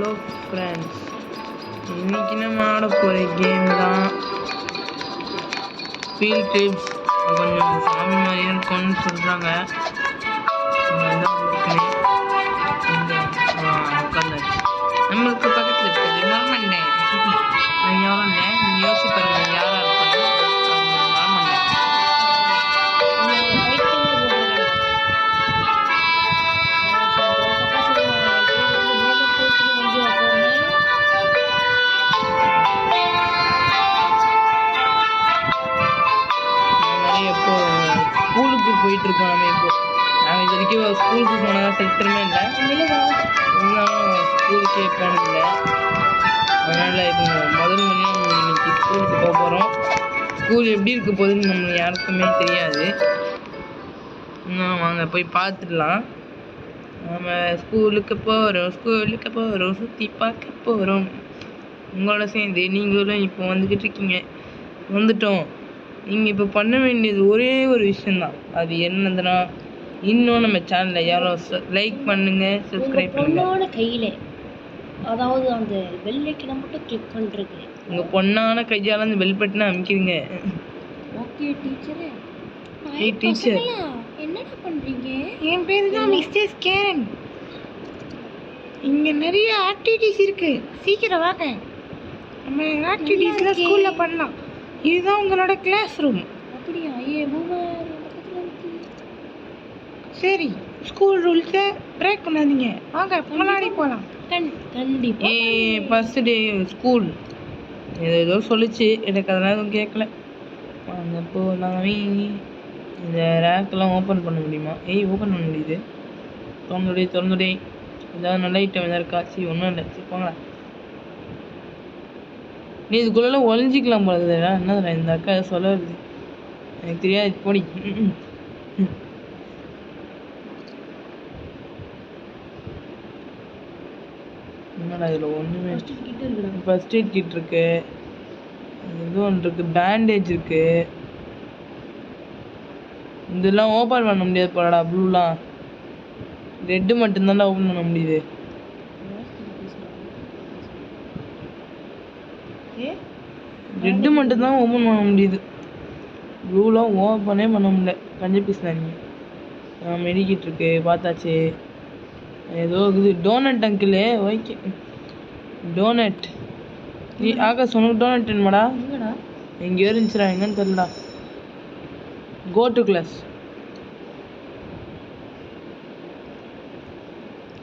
Hello friends, இன்னைக்கு நம்ம ஆட போகிற கேம் தான் ஃபீல்ட் ட்ரிப்ஸ். கொஞ்சம் சாமி மாதிரியே இருக்கும்னு சொல்கிறாங்க. உட்காந்தாச்சு. நம்மளுக்கு பக்கத்தில் இருக்குது மரமண்டை. யாரும் இல்லை, நீங்கள் யோசிச்சு பாருங்க யாராக இருப்பாங்க. மரமண்டை ஸ்கூலுக்கு போயிட்டுருக்கோம். நம்ம இது வரைக்கும் ஸ்கூலுக்கு போனதான் சரித்திரமே இல்லை. இருந்தாலும் ஸ்கூலுக்கே போனதில்லை. அதனால் இப்போ முதல் முறையாக நம்ம இன்னைக்கு ஸ்கூலுக்கு போக போகிறோம். ஸ்கூல் எப்படி இருக்க போகுதுன்னு நம்ம யாருக்குமே தெரியாது. இன்னும் வாங்க போய் பார்த்துடலாம். நம்ம ஸ்கூலுக்கு போகிறோம் சுற்றி பார்க்க போகிறோம். உங்களோட சேர்ந்து நீங்களும் இப்போ வந்துக்கிட்டு இருக்கீங்க. வந்துட்டோம். நீங்கள் இப்போ பண்ண வேண்டியது ஒரே ஒரு விஷயந்தான். அது என்னதுன்னா, இன்னும் நம்ம சேனலை யாரும் லைக் பண்ணுங்க, சப்ஸ்கிரைப் பண்ணுங்க. கையில் அதாவது அந்த பெல் ஐக்கனை மட்டும் கிளிக் பண்ணுறது. உங்கள் பொண்ணான கையால் அந்த பெல் பட்டனை அமைக்கிறீங்க. ஓகே டீச்சரே. டீச்சர் என்னடா பண்ணுறீங்க? என் பேர் தான் மிஸ்டர் கேரன். இங்கே நிறைய ஆக்டிவிட்டிஸ் இருக்குது. சீக்கிரம் வாங்க, நம்ம ஆக்டிவிட்டீஸ்லாம் ஸ்கூலில் பண்ணலாம். இதுதான் உங்களோட கிளாஸ் ரூம். அப்படியா? சரி, ஸ்கூல் ரூல்ஸை பிரேக் பண்ணாதீங்க. வாங்க முன்னாடி போகலாம். கண்டிப்பாக. ஃபர்ஸ்ட் டே ஸ்கூல் ஏதோ சொல்லிச்சு, எனக்கு அதெல்லாம் எதுவும் கேட்கல. அங்கே போகலாமே. இந்த ரேக்கெல்லாம் ஓப்பன் பண்ண முடியுமா? ஓப்பன் பண்ண முடியுது. திறந்துடே ஏதாவது நல்ல ஐட்டம் எதாவது இருக்கா? ஒன்றும் இல்லை. சரி போங்களா. நீ இதுக்குள்ளே ஒழிஞ்சிக்கலாம் போலதுடா. என்னதுடா இந்த அக்கா சொல்ல வருது? எனக்கு தெரியாது. போடி. என்னடா இதில் ஒன்றுமே. ஃபர்ஸ்ட் எய்ட் கிட் இருக்கு, இது ஒன்று இருக்கு, பேண்டேஜ் இருக்கு. இதெல்லாம் ஓப்பன் பண்ண முடியாது போலடா. ப்ளூலாம் ரெட்டு மட்டும்தான்டா ஓப்பன் பண்ண முடியுது. ரெட்டு மட்டும்தான் ஓப்பன் பண்ண முடியுது. ப்ளூலாம் ஓப்பனே பண்ண முடியல. கஞ்சி பீஸ்லாம் நீங்கள் மெடிக்கிட்டு இருக்கு, பார்த்தாச்சு. ஏதோ இது donut uncle. Okay donut. Akash உனக்கு டோனட் என்னமாடா? எங்கேயோ இருந்துச்சுடா, எங்கன்னு தெரியலடா. Go to class.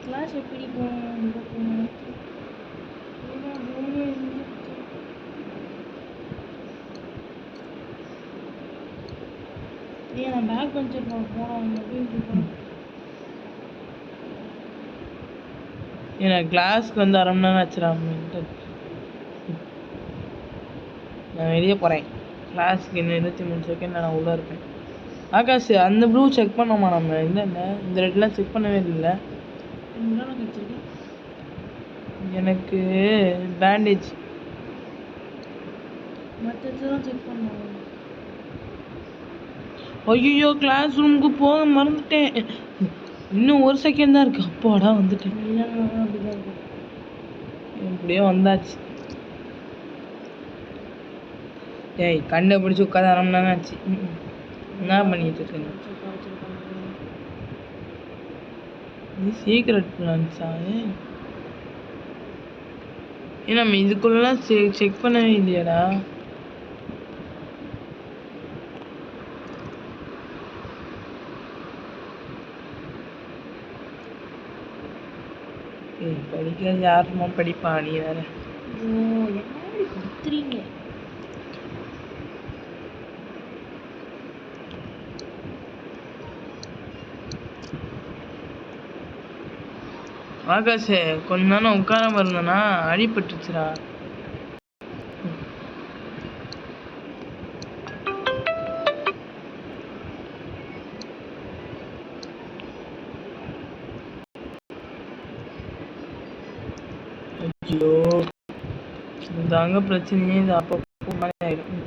கிளாஸ் எப்படி போகணும்? நான் பேக் பெஞ்சர் போனோம். எனக்கு கிளாஸ்க்கு வந்து 1/2 மணி நேரம் ஆச்சுடா. நான் வெளியே போகிறேன். கிளாஸுக்கு இன்னும் 23 செகண்ட் நான் உள்ளே இருப்பேன். ஆகாஷ் அந்த ப்ளூ செக் பண்ணோமா நம்ம? இல்லை இந்த ரெட்லாம் செக் பண்ணவே இல்லை. எனக்கு பேண்டேஜ் மற்றதெல்லாம் செக் பண்ணோம். ஐயோ கிளாஸ் ரூமுக்கு போக மறந்துட்டேன். இன்னும் 1 செகண்ட் தான் இருக்கு. அப்பாடா வந்துட்டேன். எப்படியோ வந்தாச்சு. கண்டை பிடிச்சி உட்காந்து 1/2 மணி நேரம் ஆச்சு. என்ன பண்ணிட்டு இருக்கேன்? இது சீக்ரெட் பிளான்ஸா? நம்ம இதுக்குள்ளலாம் செக் பண்ணவே இல்லையாடா? படிக்கிறது யாருமா படிப்பா? நீ வேற கொடுத்துறீங்க. ஆகாஷ் கொஞ்ச நேரம் உட்காராம இருந்தனா அடிபட்டுச்சுடா. ஐயோ இதாங்க பிரச்சனையே. இது அப்பப்போ மாதிரி ஆயிடும்.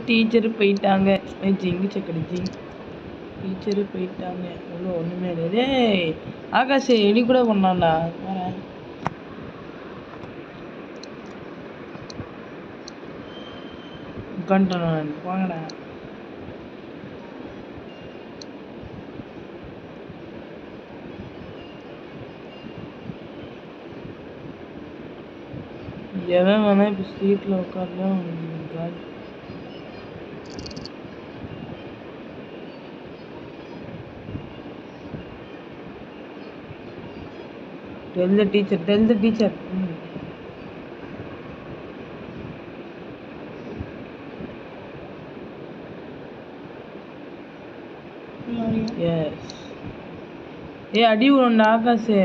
டீச்சரு போயிட்டாங்க. ஜிங்கு சக்கடிச்சி டீச்சரு போயிட்டாங்க. ஒன்றுமே இல்லை. ஆகாஷ் எடி கூட பண்ணலாம்டா. வரேன். உட்காந்துட்டேன் வாங்கடா. எவன் வேணா இப்போ சீட்டில் உட்காரலாம் காலி. Tell the teacher, tell the teacher. Yes. ஏ அடி உண்டா ஆகாசு.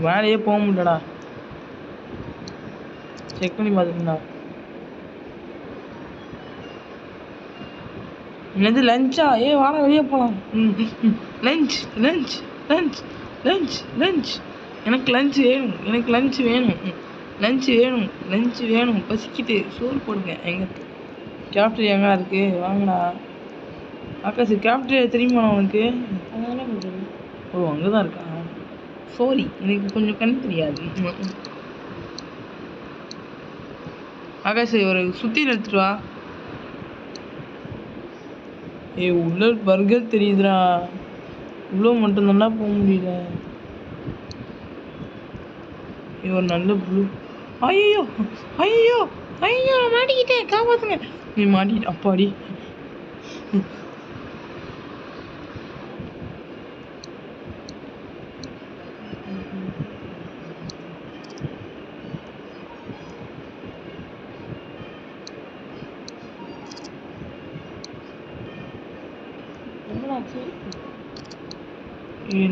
வேலையே போக முடியலடா. செக் பண்ணி பார்த்துக்கா. என்னது லஞ்சா? ஏ வாடா வெளியே போகலாம். Lunch lunch lunch lunch lunch எனக்கு லஞ்ச் வேணும், எனக்கு லஞ்ச் வேணும், லஞ்ச் வேணும், லஞ்ச் வேணும். பசிக்கிட்டு சோறு போடுங்க. எங்கே கேப்டரி எங்கே இருக்கு? வாங்கடா ஆகாஷ். கேப்டரி தெரியுமா உனக்கு? ஓ அங்கே தான் இருக்கா. சாரி எனக்கு கொஞ்சம் கண் தெரியாது. ஆகாஷ் ஒரு சுற்றி எடுத்துட்டு வா. ஏ உள்ள பர்கர் தெரியுதுடா. இவ்வளோ மட்டும்தான்டா போக முடியல. ஒரு நல்ல ப்ளூ. ஐயோ ஐயோ ஐயோ மாட்டிக்கிட்டேன், காப்பாத்துங்க. நீ மாட்டிக்கிட்ட அப்பாடி.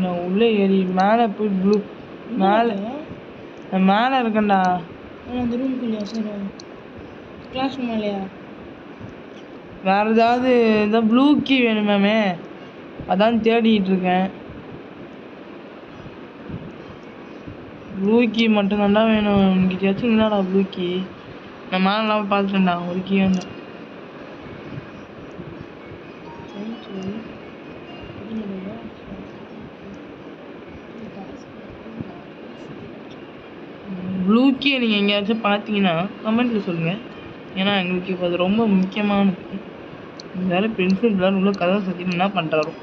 நான் உள்ளே ஏறி மேலே போய் ப்ளூ மேலே நான் மேலே இருக்கேன்டா. அந்த ரூம்குள்ளேயா? சரி கிளாஸ் ரூம் இல்லையா? வேறு ஏதாவது இந்த ப்ளூ கீ வேணுமாமே, அதான் தேடிக்கிட்டு இருக்கேன். ப்ளூ கீ மட்டும்தான்டா வேணும். எங்கேயாச்சும் இல்லைடா ப்ளூ கீ. நான் மேலாம் பார்த்துட்டேன்டா, ஒரு கீ வேண்டாம். ப்ளூ கீ நீங்கள் எங்கேயாச்சும் பார்த்தீங்கன்னா கமெண்ட்டில் சொல்லுங்கள். ஏன்னா எங்களுக்கு இப்போ அது ரொம்ப முக்கியமானது. வேறு பென்சில் பிளான் உள்ள கதை சத்தின்னு என்ன பண்ணுறாரோ.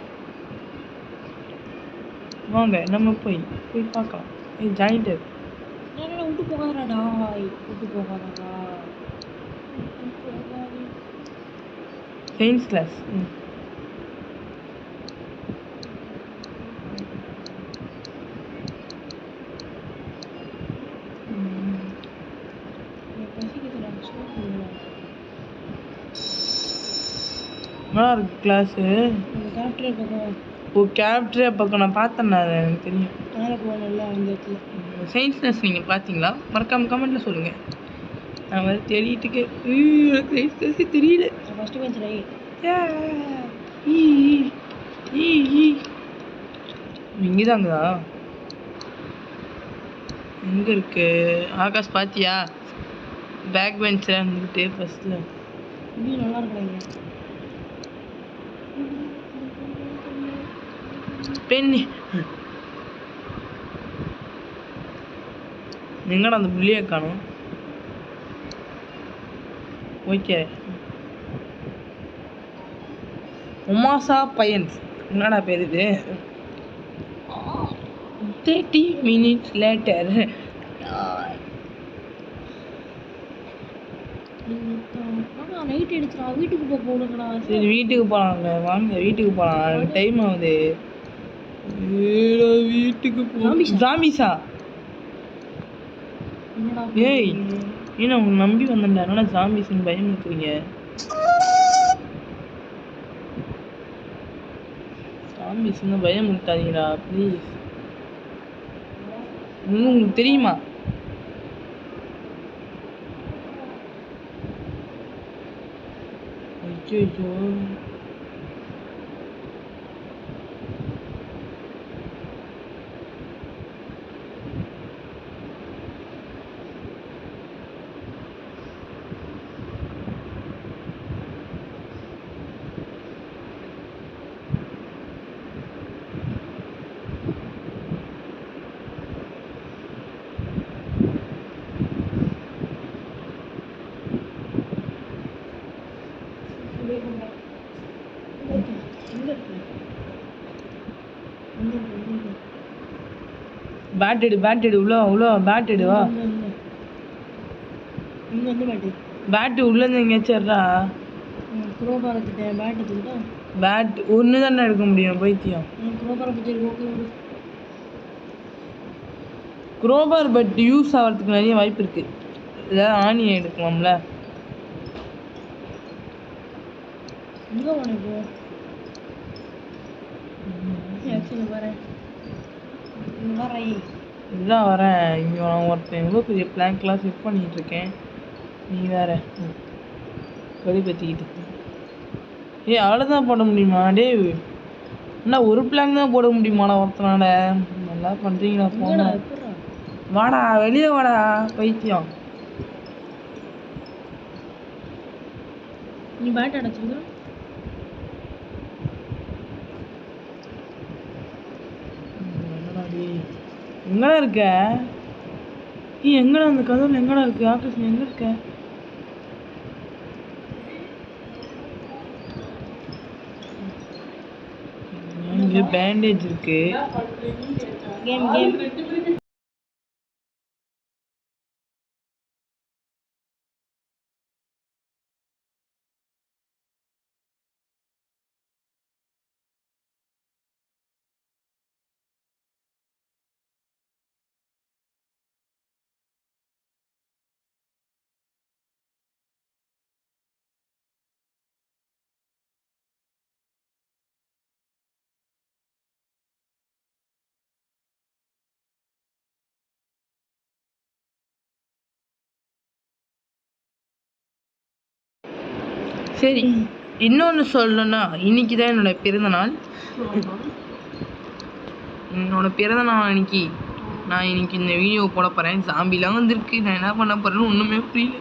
வாங்க நம்ம போய் பார்க்கலாம். ஜாயின்ட்டு விட்டு போகாதடா, விட்டு போகாதடா. Science class. நல்லா இருக்கு கிளாஸு. ஓ கேப்டரே பக்கம் நான் பார்த்தேன்ண்ணா, அது எனக்கு தெரியும். சயின்ஸ் கிளாஸ் நீங்கள் பார்த்தீங்களா? மறக்காமல் கமெண்ட்டில் சொல்லுங்கள். நான் வேறு தேடிட்டுக்கு சயின்ஸ் கிளாஸே தெரியல. First bench right. இங்கே தாங்கதா? எங்கே இருக்கு ஆகாஷ்? பார்த்தியா பேக் பெஞ்சில் இருந்துட்டு ஃபஸ்ட்டில். இன்னும் நல்லா இருக்கிறாங்க. பெண்ணு எங்கடா அந்த புள்ளியை காணும்? ஓகே உமாசா பையன்ஸ் என்னடா பேர் இது? 30 minutes later. நைட் எடுத்துடா, வீட்டுக்கு போகணுங்கடா. சரி வீட்டுக்கு போகலாங்க, வாங்க வீட்டுக்கு போகலாம். டைம் ஆகுது. வீட்டுக்கு போ. ஜாம்பிஸா? ஏய் ஏன்னா உங்களை நம்பி வந்தேன்டா, என்னடா ஜாம்பிஸ்ன்னு பயம் இருக்கிறீங்க? ஜாம்பிஸ்ன்னு பயம் இருக்காதீங்கடா ப்ளீஸ். உங்களுக்கு தெரியுமா? ஐயோ பேட் எடு உள்ள பேட் எடு வா. இங்கே வந்து பேட்டு பேட்டு உள்ளேருந்து எங்கேயாச்சும் எடுறா. குரோபாரை கிட்டேன் பேட் எடுத்துக்கிட்டா. பேட் ஒன்று தானே எடுக்க முடியும் பைத்தியம். குரோபாரை பற்றி ஓகே விடு. குரோபார் பட் யூஸ் ஆகிறதுக்கு நிறைய வாய்ப்பு இருக்குது. ஏதாவது ஆணி எடுக்கலாம்ல. எங்கே போனேன் இப்போ? ஆக்சுவலி வரேன் இதுதான் வரேன். இங்கே நான் ஒருத்தன் எவ்வளோ பெரிய பிளாங்க்லாம் செட் பண்ணிகிட்டு இருக்கேன். நீ வேற கடி பற்றிக்கிட்டு. ஏய் அவ்வளோதான் போட முடியுமா? டே அண்ணா ஒரு பிளான் தான் போட முடியுமாடா ஒருத்தனால? நல்லா பண்ணுறீங்களா? போன வாடா வெளியே வாடா பைத்தியம். நீ பேட் அடைச்சிருக்க. எங்கடா இருக்க நீ? எங்கடா அந்த கதவுல எங்கடா இருக்கு? ஆகாஷ் நீ எங்க இருக்க? இங்க பேண்டேஜ் இருக்கு. கேம் சரி இன்னொன்று சொல்லணும்னா இன்னைக்கு தான் என்னோட பிறந்தநாள். என்னோட பிறந்தநாள் அன்னைக்கு நான் இன்னைக்கு இந்த வீடியோ போட போகிறேன். ஜாம்பிலாம் வந்திருக்கு. நான் என்ன பண்ண போகிறேன்னு ஒன்றுமே புரியல.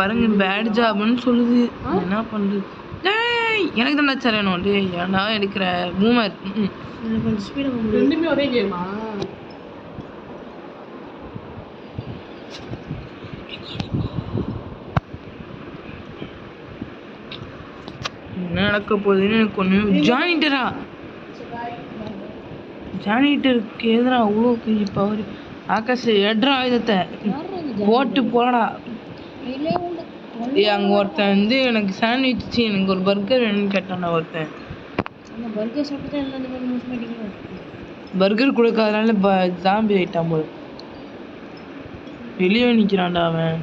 பாருங்க பேட் ஜாப்னு சொல்லுது. என்ன பண்ணுறது? டேய் எனக்கு தான் நச்சரணும். டேய் ஏன்னா எடுக்கிற மூமர் கொஞ்சம் ஸ்பீடாக ரெண்டுமே ஒரே கேமா? என்ன நடக்க போகுதுன்னு எனக்கு ஒன்று. ஜானிட்டருக்கு எதிரா அவ்வளோ பெரிய பவர். ஆகாஷ் எட்ரா ஆயுதத்தை போட்டு போடா. அங்கே ஒருத்தன் வந்து எனக்கு சாண்ட்விச் எனக்கு ஒரு பர்கர் வேணும்னு கேட்டான். ஒருத்தன் பர்கர் சாப்பிட்டு தான் எல்லாம் இந்த மாதிரி மோசம் பண்ணிட்டீங்க. பர்கர் கொடுக்காதனால ஜாம்பி ஆயிட்டான் போல. வெளியே நிற்கிறான்டா அவன்.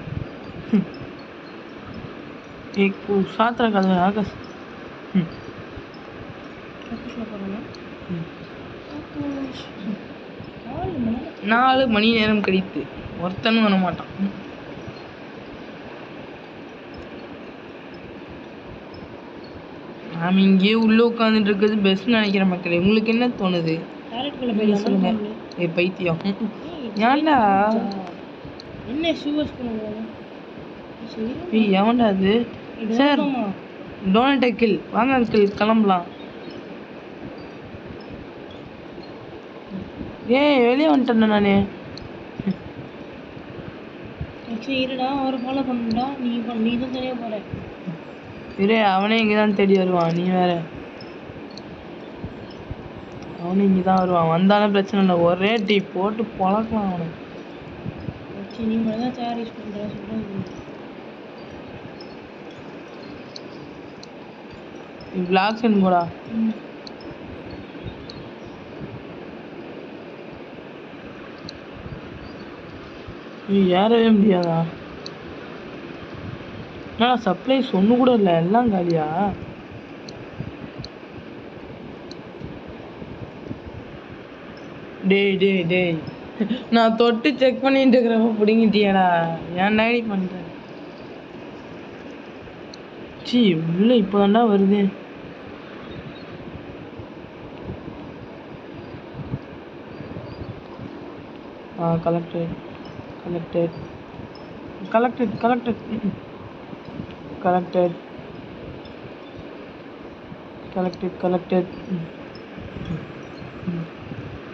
சாத்திர கதை ஆகாஷ். 4 மணி நேரம் கழித்து ஒருத்தனும் வர மாட்டான். நாம் இங்கேயே உள்ளே உட்காந்துட்டு இருக்கிறது பெஸ்ட் நினைக்கிறேன் மக்களே. உங்களுக்கு என்ன தோணுது சொல்லுங்க. பைத்தியம் ஏன்டா என்ன ஷூஸ் பண்ணுவாங்க? எவன்டா அது? சார் டோனட் அங்கிள் வாங்க அங்கிள் கிளம்பலாம். வெளியே வந்துட்டேன் நானே. இருடா அவரை ஃபாலோ பண்ணுடா. நீ தான் தெரிய போற. அவனே இங்கே தான் தேடி வருவான். நீ வேற அவனு இங்கே தான் வருவான். வந்தாலும் பிரச்சனை இல்லை. ஒரே டீ போட்டு பழக்கலாம் அவனை. நீ மட்டும் தான் சேர் யூஸ் பண்ணுற சொல்கிறேன். பிளாக் சென்ட் போடா. ஏறவே முடியாதா? என்னடா சப்ளைஸ் ஒன்று கூட இல்லை, எல்லாம் காலியா? டேய் நான் தொட்டு செக் பண்ணிட்டு இருக்கிறப்ப பிடிங்கிட்டியாடா. ஏன்டா இப்படி பண்ணுறேன்? சி உள்ள இப்போதான்டா வருது. collected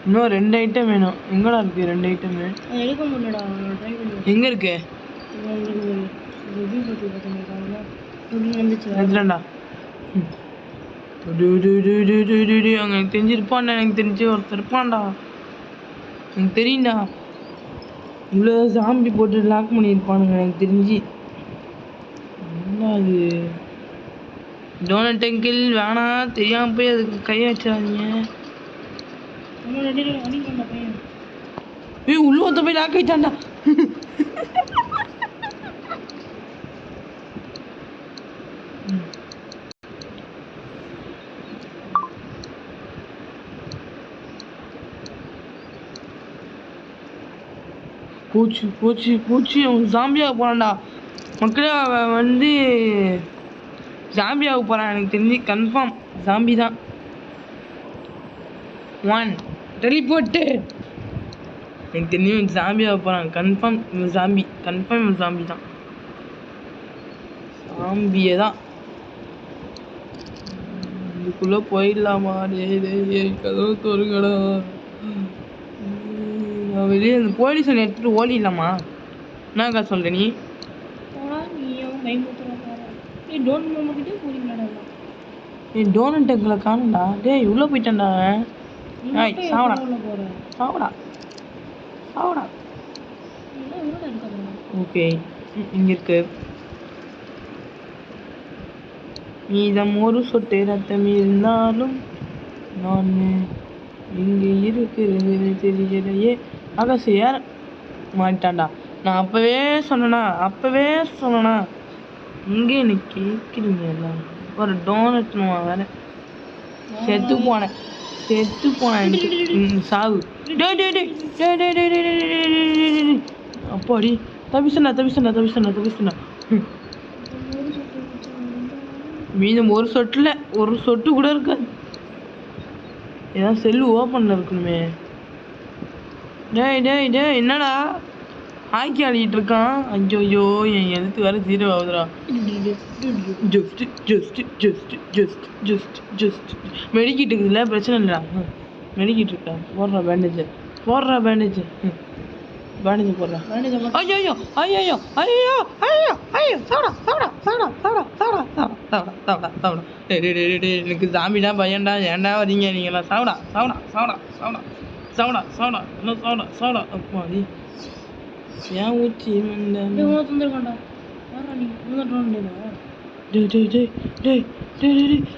இன்னும் 2 ஐட்டம் வேணும். எங்கடா இருக்கு 2 ஐட்டம்? எடுக்க முடியலடா. எங்க இருக்கு? வந்துச்சுடா அங்கே எனக்கு தெரிஞ்சிருப்பான்டா, எனக்கு தெரிஞ்சு ஒருத்தர் இருப்பான்டா, எனக்கு தெரியும்டா. இவ்வளோ சாம்பி போட்டு லாக் பண்ணியிருப்பானுங்க எனக்கு தெரிஞ்சு. என்ன அது டோனட் அங்கிள் வேணாம், தெரியாமல் போய் அதுக்கு கையை வச்சிடாதீங்க. ஏய் உள்ள ஒருத்த போய் லாக் ஆயிட்டான்டா. போச்சு போச்சு போச்சு, அவன் ஜாம்பியாக போகிறான்டா மக்களே. அவன் வந்து ஜாம்பியாக போகிறான் எனக்கு தெரிஞ்சு, கன்ஃபார்ம் ஜாம்பி தான். 1 டெலிபோர்ட்டு. எனக்கு தெரியும் ஜாம்பியாக போகிறான், கன்ஃபார்ம் இவன் ஜாம்பி, கன்ஃபார்ம் இவன் ஜாம்பி தான், ஜாம்பியே தான். இதுக்குள்ளே போயிடலாமா? கதவு தோறுங்கடா. வெளியே அந்த போலீஸ் ஒன்று எடுத்துகிட்டு ஓடிடலாமா? என்னக்கா சொல்கிற நீ? டோனட் அங்கிளை காணும்டா. டேய் உள்ளே போயிட்டான்டா. சாவடா சாவடா சாவடா. ஓகே இங்கே இருக்கு. மீதம் ஒரு சொட்டு ரத்தம் இருந்தாலும் நான் இங்கே இருக்கிறது தெரியலையே. ஆகாஷ் யார் மாட்டான்டா. நான் அப்போவே சொன்னேனா இங்கே என்ன கேட்குறீங்க எல்லாம்? ஒரு டோனட்னுவா வேற. செத்து போனேன் எனக்கு சாவு. அப்பாடி தப்பிச்சண்டா. மீதம் ஒரு சொட்டு கூட இருக்காது. ஏதாவது செல்லு ஓப்பனில் இருக்கணுமே. டேய் என்னடா ஹாக்கி ஆடிட்டு இருக்கான்? ஐயோ என் எழுத்து வேற 0 ஆகுதுடா. ஜஸ்ட் மெடிக்கிட்டு இருக்குதுல்ல, பிரச்சனை இல்லைடா. மெடிக்கிட்டு இருக்கா? போடுறா பேண்டேஜ் போடுறா. எனக்கு சாமிடா பையன்டா, ஏன்டா வரீங்க நீங்களாம்? சாவடா. அப்பாடி ஏன் ஊச்சி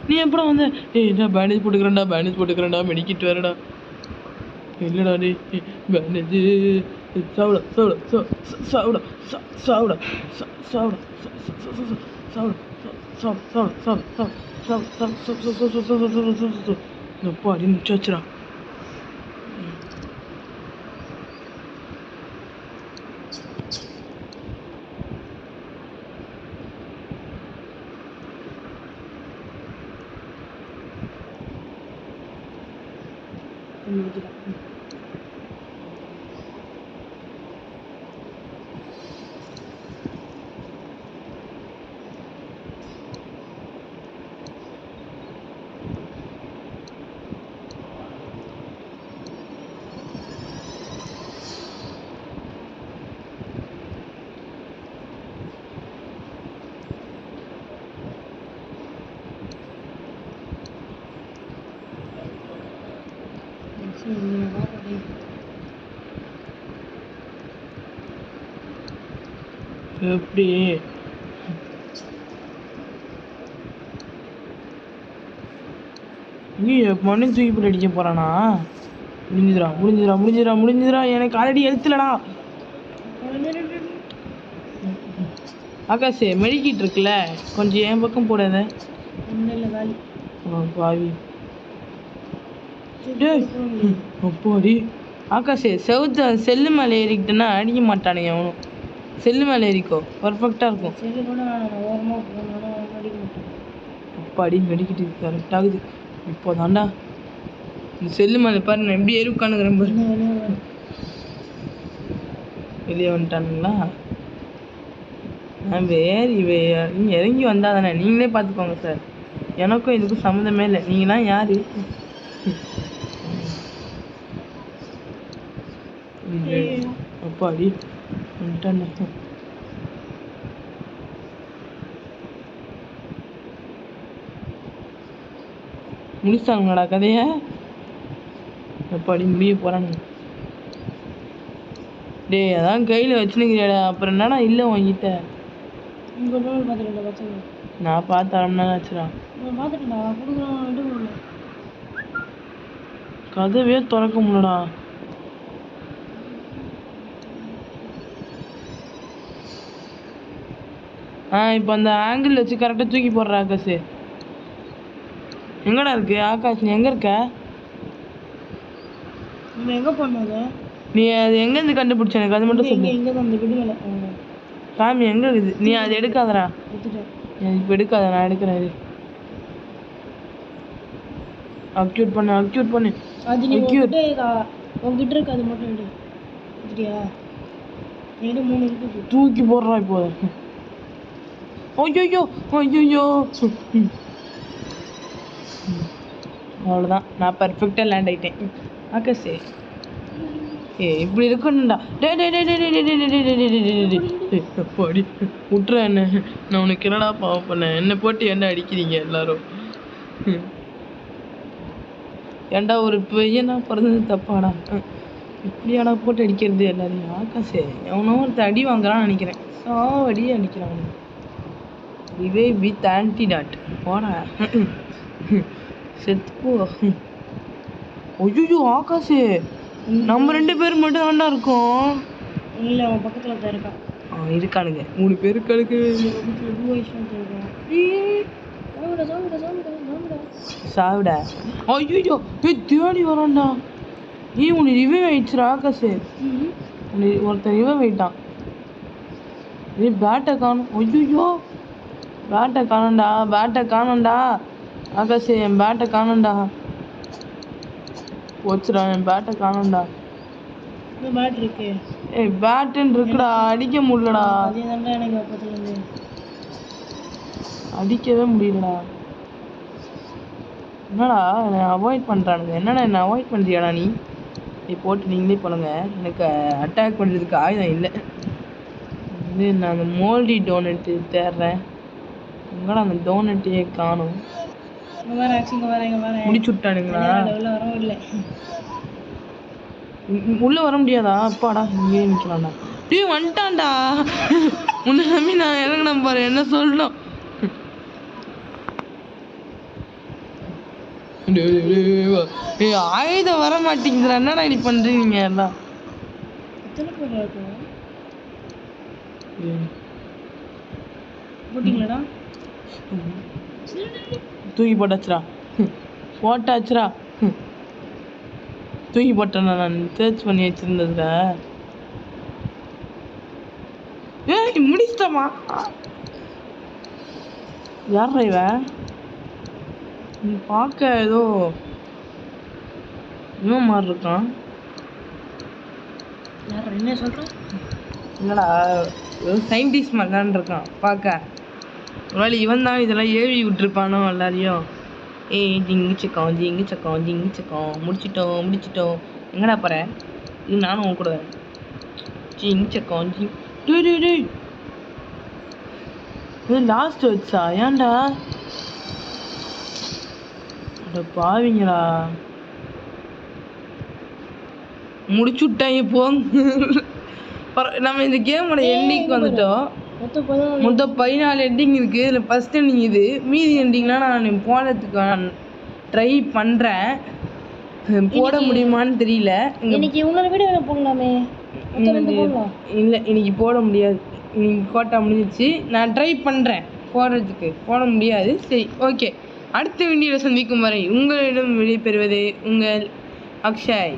நீ எப்படா வந்த? நான் பேண்டேஜ் போட்டுக்கிறேன்டா, மெடிக்கிட்டு வரடா. இல்லடா டே பேண்டேஜ். அப்பாடி முடிச்சாச்சுடா. எப்படி மண்ணு தூக்கி போட்டு அடிக்க போறானா? முடிஞ்சிடா. எனக்கு ஆல்ரெடி எழுத்துலடா. ஆகாஷ் மெடிக்கிட்டு இருக்குல்ல, கொஞ்சம் என் பக்கம் போடாத. பாவி அப்பாடி. ஆகாஷ் செல்லு மேலே ஏறிக்கிட்டேன்னா அடிக்க மாட்டானுங்க அவனும். செல்லு மேலே ஏறிக்கோ, பர்ஃபெக்டாக இருக்கும். அப்பாடி மெடிக்கிட்டு கரெக்ட் ஆகுது. இப்போ தாண்டா இந்த செல்லு மேலே பாரு, நான் எப்படி ஏறி உட்காந்துக்கிறேன் பாரு. வெளியே வந்துட்டானுங்களா? நான் நீங்கள் இறங்கி வந்தால் தானே, நீங்களே பார்த்துக்கோங்க சார். எனக்கும் இதுக்கும் சம்மந்தமே இல்லை. நீங்களாம் யார்? அப்பாடி வந்துட்டானே. முடிச்சாங்களா கதையை? எப்படி முடிய போகிறானுங்க? டேய் அதான் கையில் வச்சுனுங்கிறியாடா, அப்புறம் என்னடா இல்லை உங்ககிட்ட? உங்கள் போய் பார்த்துட்டு பசங்க நான் பார்த்து அரை மணி நேரம் ஆச்சுடா. பார்த்துட்டா கொடுக்குறான். கதவே திறக்க முடியலடா. இப்போ அந்த ஆங்கிள் வச்சு கரெக்டாக தூக்கி போடுற ஆகாஷ். எங்கடா இருக்கு ஆகாஷ்? நீ எங்கே இருக்க? நம்ம எங்கே பண்ணது? நீ அது எங்கேருந்து கண்டுபிடிச்ச? எனக்கு அது மட்டும் சொல்லு. எங்கே அந்த விடுதலை சாமி எங்கே இருக்குது? நீ அது எடுக்காதடா. எடுத்துட்டேன். இப்போ எடுக்காத, நான் எடுக்கிறேன். இது அக்யூட் பண்ணு. அது நீ உங்ககிட்ட இருக்கு, அது மட்டும் எடு. சரியா? எடு 3 இருக்கு. தூக்கி போடுறா இப்போ. ஐயோ அவ்வளோதான், நான் பர்ஃபெக்டாக லேண்ட் ஆகிட்டேன். ஆகாஷ் இப்படி இருக்கணும்டா. படி விட்டுற என்ன, நான் உனக்கு என்னடா பாவம் பண்ணேன்? என்னை போட்டு என்ன அடிக்கிறீங்க எல்லாரும்? ஏன்டா ஒரு பையனா பிறந்தது தப்பாடா? இப்படியாடா போட்டு அடிக்கிறது எல்லாரையும்? ஆகாஷ் எவனோ ஒருத்தர் அடி வாங்குறான்னு நினைக்கிறேன். அடியே அடிக்கிறான். இவே வித் ஆன்டிடாட் போடா, செத்துப்போ. ஐயோ ஆகாஷ், நம்ம 2 பேர் மட்டும் தான்டா இருக்கோம். இல்லை, அவன் பக்கத்தில் தான் இருக்கான். இருக்கானுங்க 3 பேர் இருக்கானுங்க. சாவிடா. ஐயோ தேடி வரான்டா. உனக்கு ரிவைவ் ஆயிடுச்சுடா ஆகாஷ். ஒருத்தன் ரிவைவ் ஆயிட்டான். பேட்டை காணும். ஐயோ பேட்டை காணோண்டா ஆகாஷ். என் பேட்டை காணோண்டா. போச்சுடா, என் பேட்டை காணோண்டா. பேட் இருக்கு. பேட்டுன்னு இருக்குடா, அடிக்க முடியலடா. அடிக்கவே முடியலடா. என்னடா என்னை அவாய்ட் பண்ணுறானுங்க? என்னடா என்னை அவாய்ட் பண்ணுறியாடா நீ? போட்டு நீங்களே பண்ணுங்க. எனக்கு அட்டாக் பண்ணுறதுக்கு ஆயுதம் இல்லை. நான் அந்த மோல்டி டோனட்டு தேடுறேன். எங்கடா அந்த டோனட்டையே காணும்? முடிச்சு விட்டானுங்களா? உள்ளே வர முடியாதா? அப்பாடா, இங்கே நிற்கலாம்டா. வந்துட்டான்டா. உன்னை நம்பி நான் இறங்கினேன் பாரு, என்ன சொல்லணும்? ஆயுதம் வர மாட்டேங்குதுடா. என்னடா இப்படி பண்றீங்க எல்லாம்? தூக்கி போட்டாச்சுடா. தூக்கி போட்டேன். நான் சர்ச் பண்ணி வச்சிருந்ததுடா. முடிச்சிட்டமா? யாரா இவன்? பார்க்க ஏதோ இவன் மாதிரி இருக்கான். என்ன சொல்கிறான்? இல்லைடா, ஏதோ சயின்டிஸ்ட் மாதிரி தான் இருக்கான் பார்க்க. ஒருவேளை இவன் தான் இதெல்லாம் ஏவி விட்டுருப்பானோ எல்லாரையும். ஜிங்கிச்சக்கம் முடிச்சிட்டோம். எங்கடா போற? இது நானும் உன் கூட வரேன். ஜிங்கிச்சக்கம் டேய் இது லாஸ்ட் வச்சா? ஏன்டா பாவிங்களா, முடிச்சு விட்டாங்க போங்க. நம்ம இந்த கேமோட எண்டிங் வந்துட்டோம். மொத்தம் 14 எண்டிங் இருக்குது. இதில் ஃபஸ்ட் எண்டிங் இது. மீதி எண்டிங்லாம் நான் போடுறதுக்கு ட்ரை பண்ணுறேன். போட முடியுமான்னு தெரியல. இன்னைக்கு உங்களோட வீடியோ போடலாமே? இல்லை, இன்னைக்கு போட முடியாது. இன்னைக்கு கோட்டா முடிஞ்சிச்சு. நான் ட்ரை பண்ணுறேன் போடுறதுக்கு. போட முடியாது. சரி, ஓகே. அடுத்த வீடியோவில் சந்திக்கும் வரை உங்களிடம் விடைபெறுவது உங்கள் அக்ஷய்.